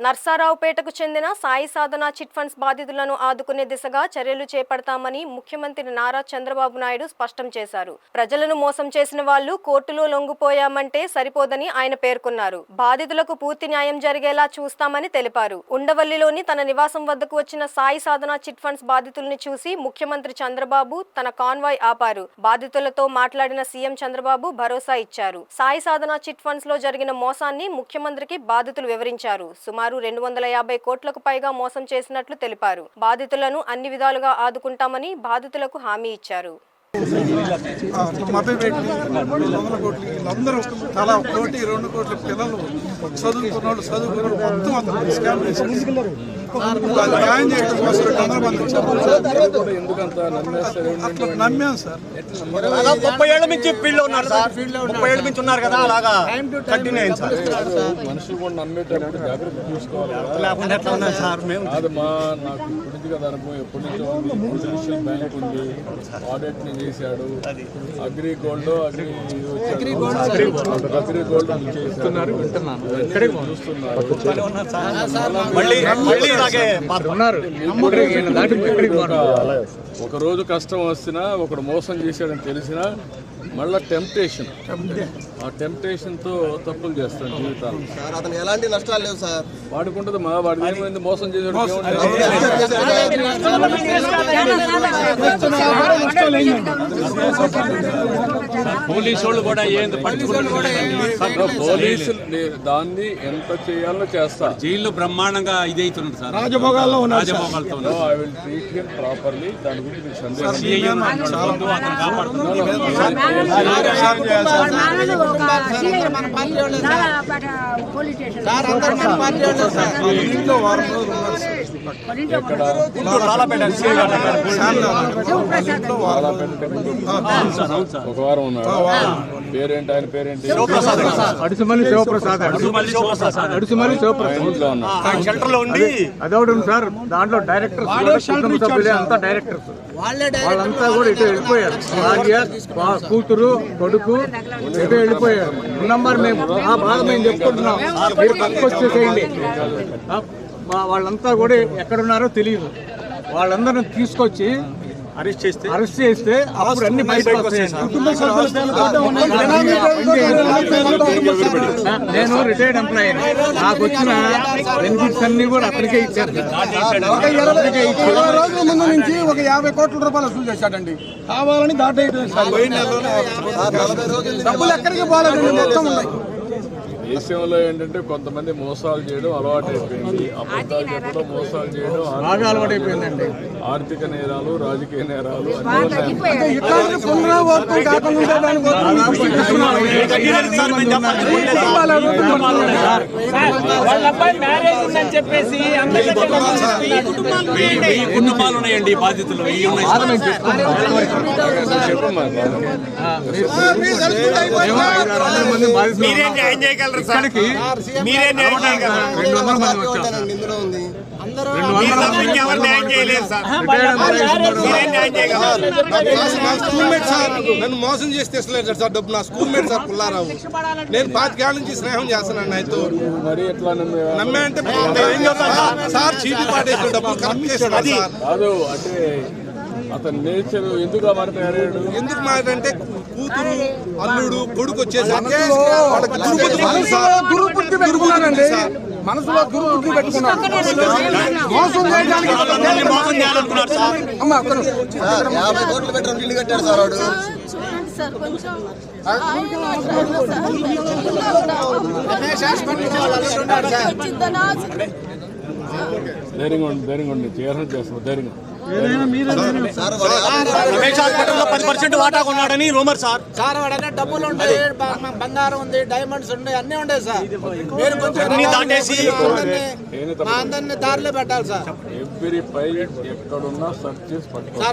నర్సారావుపేటకు చెందిన సాయి సాధన chit funds బాధితులను ఆదుకునే దిశగా చర్యలు చేపడతామని ముఖ్యమంత్రి నారా చంద్రబాబు నాయుడు స్పష్టం చేశారు. ప్రజలను మోసం చేసిన వాళ్లు కోర్టులో లొంగిపోయామంటే సరిపోదని ఆయన పేర్కొన్నారు. బాధితులకు పూర్తి న్యాయం జరిగేలా చూస్తామని తెలిపారు. ఉండవల్లిలోని తన నివాసం వద్దకు వచ్చిన సాయి సాధన చిట్ ఫండ్స్ బాధితుల్ని చూసి ముఖ్యమంత్రి చంద్రబాబు తన కాన్వాయ్ ఆపారు. బాధితులతో మాట్లాడిన సీఎం చంద్రబాబు భరోసా ఇచ్చారు. సాయి సాధన చిట్ ఫండ్స్ లో జరిగిన మోసాన్ని ముఖ్యమంత్రికి బాధితులు వివరించారు. సుమారు 250 కోట్లకు పైగా మోసం చేసినట్లు తెలిపారు. బాధితులను అన్ని విధాలుగా ఆదుకుంటామని బాధితులకు హామీ ఇచ్చారు. అందరూ తలా 1-2 కోట్ల పిల్లలు చదువుకున్నాడు నమ్మాం సార్. 30 ఏళ్ల నుంచి ఫీల్డ్ లో ఉన్నారు సార్. 30 ఏళ్ల నుంచి ఉన్నారు కదా, అలాగా కంటిన్యూ అయింది సార్. మనుషులు కూడా నమ్మేటప్పుడు జాగ్రత్త తీసుకోవాలి. లేకుండా ఎట్లా ఉన్నాం సార్ మేము? అది నాకు ఇప్పటికి కదా అనుభవం. ఎప్పటి నుంచో ఇంటర్నేషనల్ బ్యాంక్ ఉంది, ఆడిట్ ని చేశాడు. అగ్రి గోల్డ్ చేస్తున్నారు, ఒక రోజు కష్టం వస్తున్నా ఒకడు మోసం చేశాడని తెలిసినా మళ్ళా టెంప్టేషన్, ఆ టెంప్టేషన్ తో తప్పులు చేస్తాను జీవితాలు. అతను ఎలాంటి నష్టాలు లేవు సార్. వాడుకుంటుంది మా వాడి ఏమైంది మోసం చేసాడు. పోలీసులు కూడా పోలీసులు దాన్ని ఎంత చేయాలో చేస్తా. జైల్లో బ్రహ్మాండంగా ఇది అవుతున్నారు సార్. రాజభోగాల్లో I will treat him properly. దాని గురించి మీకు సందేహం ఒక వారం ఉన్నాడు. పేరేంటి ఆయన? పేరేంటి? అడుసుమల్లి శివప్రసాద్. షెల్టర్ లో ఉండి అదొకటి ఉంది సార్. దాంట్లో డైరెక్టర్స్ అంతా డైరెక్టర్స్ వాళ్ళంతా కూడా ఇటు వెళ్ళిపోయారు. భార్య, కూతురు, కొడుకు ఇటు వెళ్ళిపోయారు. నంబర్ మేము ఆ బాధ మేము చెప్పుకుంటున్నాం. మీరు పక్కకు వచ్చేసేయండి. వాళ్ళంతా కూడా ఎక్కడున్నారో తెలియదు. వాళ్ళందరిని తీసుకొచ్చి అరెస్ట్ చేస్తే అప్పుడు అన్ని బయటకు వస్తాయండి. నేను రిటైర్డ్ ఎంప్లాయీ. నాకు వచ్చిన బెనిఫిట్స్ అన్ని కూడా అతనికే ఇచ్చారు. 20 రోజుల ముందు నుంచి ఒక 50 కోట్ల రూపాయలు వసూలు చేశాడండి. కావాలని దాటేయడం. డబ్బులు ఎక్కడికి పోలేదండి, మొత్తం ఉన్నాయి. దేశంలో ఏంటంటే కొంతమంది మోసాలు చేయడం అలవాటు అయిపోయింది. అబద్ధాలు చెప్పడం, మోసాలు చేయడం అలవాటు అయిపోయిందండి. ఆర్థిక నేరాలు, రాజకీయ నేరాలు కుటుంబాలు ఉన్నాయండి బాధితులు. ఇక్కడికి మీరే న్యాయం చేయగలరు. 200 మంది వచ్చారు. నన్ను మోసం చేసి తెస్తలేదు సార్ డబ్బు. నా స్కూల్ మేట్ సార్ పుల్లారావు. నేను 25 ఏళ్ళ నుంచి స్నేహం చేస్తున్నాను ఆయనతో. మరి ఎట్లా నమ్మే అంటే సార్ చీటీ పాటేసిన డబ్బులు కరెక్ట్ చేస్తున్నారు సార్. కాదు అంటే అతని నేచర్ ఎందుకు మాట్లాడాడు? ఎందుకు మాట్లాడంటే కూతురు, అల్లుడు, కొడుకు వచ్చేసరికి దుర్బుద్ధి పెట్టుకున్నానండి. మనసులో దుర్బుద్ధి పెట్టుకున్నాను. మోసం చేయడానికి 50 కోట్లు పెట్టడం ఇల్లు కట్టాడు సార్ వాడు. ధైర్యంగా ఉండి చేయాలని చేస్తున్నారు. ధైర్యంగా రమేష్ హాస్పిటల్లో 10% వాటా కొన్నాడని రూమర్ సార్. డబ్బులు ఉంటాయి, బంగారం ఉంది, డైమండ్స్ ఉన్నాయి, అన్ని ఉంటాయి సార్. మీరు కొంచెం దాటేసి మా అందరినీ దారిలో పెట్టాలి సార్. ఎవ్రీ ఫైల్ ఎక్కడున్నా సెర్చ్ చేసి పట్టుకోవాలి.